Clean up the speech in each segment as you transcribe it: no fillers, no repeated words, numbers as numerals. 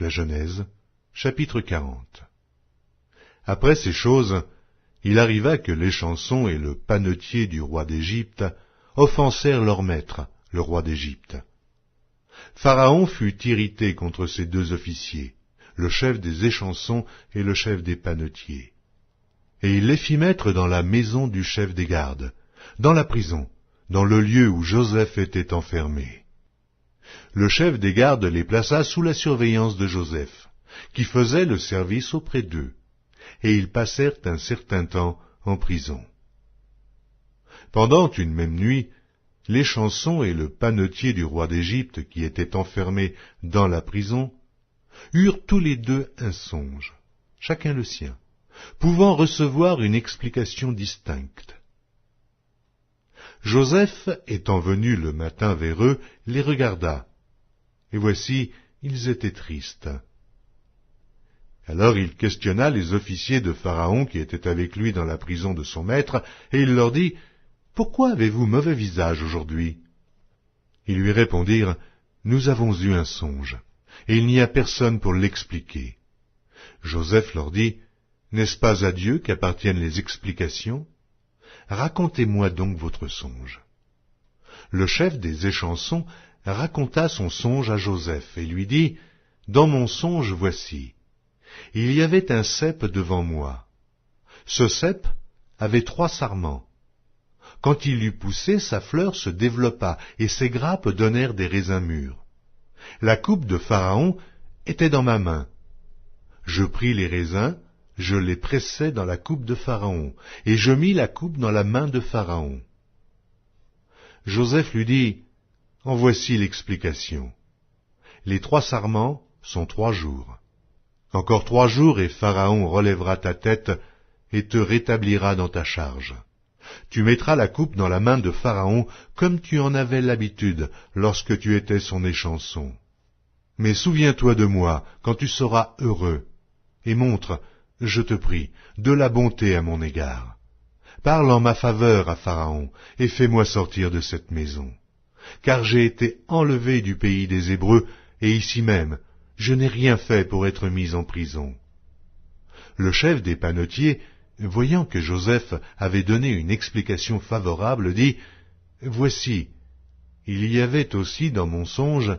La Genèse, chapitre 40. Après ces choses, il arriva que l'échanson et le panetier du roi d'Égypte offensèrent leur maître, le roi d'Égypte. Pharaon fut irrité contre ces deux officiers, le chef des échansons et le chef des panetiers. Et il les fit mettre dans la maison du chef des gardes, dans la prison, dans le lieu où Joseph était enfermé. Le chef des gardes les plaça sous la surveillance de Joseph, qui faisait le service auprès d'eux, et ils passèrent un certain temps en prison. Pendant une même nuit, l'échanson et le panetier du roi d'Égypte, qui étaient enfermés dans la prison, eurent tous les deux un songe, chacun le sien, pouvant recevoir une explication distincte. Joseph, étant venu le matin vers eux, les regarda, et voici, ils étaient tristes. Alors il questionna les officiers de Pharaon qui étaient avec lui dans la prison de son maître, et il leur dit, « Pourquoi avez-vous mauvais visage aujourd'hui » Ils lui répondirent, « Nous avons eu un songe, et il n'y a personne pour l'expliquer. » Joseph leur dit, « N'est-ce pas à Dieu qu'appartiennent les explications ? Racontez-moi donc votre songe. » Le chef des échansons raconta son songe à Joseph et lui dit, « Dans mon songe, voici, il y avait un cep devant moi. Ce cep avait 3 sarments. Quand il eut poussé, sa fleur se développa et ses grappes donnèrent des raisins mûrs. La coupe de Pharaon était dans ma main. Je pris les raisins, je les pressai dans la coupe de Pharaon, et je mis la coupe dans la main de Pharaon. » Joseph lui dit, « En voici l'explication. Les 3 sarments sont 3 jours. Encore 3 jours et Pharaon relèvera ta tête et te rétablira dans ta charge. Tu mettras la coupe dans la main de Pharaon comme tu en avais l'habitude lorsque tu étais son échanson. Mais souviens-toi de moi quand tu seras heureux, et montre, je te prie, de la bonté à mon égard. Parle en ma faveur à Pharaon, et fais-moi sortir de cette maison. Car j'ai été enlevé du pays des Hébreux, et ici même, je n'ai rien fait pour être mis en prison. » Le chef des panetiers, voyant que Joseph avait donné une explication favorable, dit, « Voici, il y avait aussi dans mon songe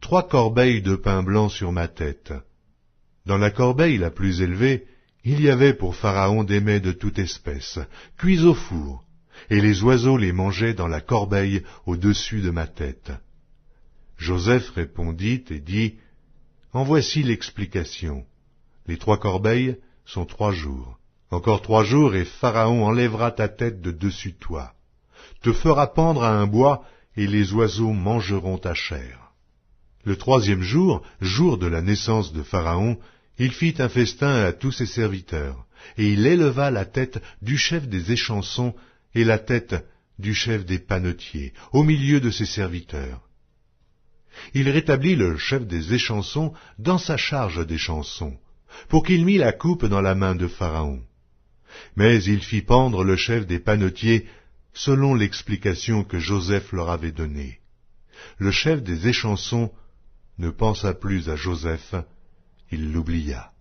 3 corbeilles de pain blanc sur ma tête. Dans la corbeille la plus élevée, il y avait pour Pharaon des mets de toute espèce, cuits au four, et les oiseaux les mangeaient dans la corbeille au-dessus de ma tête. » Joseph répondit et dit, « En voici l'explication. Les 3 corbeilles sont 3 jours. Encore 3 jours et Pharaon enlèvera ta tête de dessus toi, te fera pendre à un bois et les oiseaux mangeront ta chair. » Le 3e jour, jour de la naissance de Pharaon, il fit un festin à tous ses serviteurs, et il éleva la tête du chef des échansons et la tête du chef des panetiers, au milieu de ses serviteurs. Il rétablit le chef des échansons dans sa charge d'échanson, pour qu'il mît la coupe dans la main de Pharaon. Mais il fit pendre le chef des panetiers selon l'explication que Joseph leur avait donnée. Le chef des échansons ne pensa plus à Joseph, il l'oublia.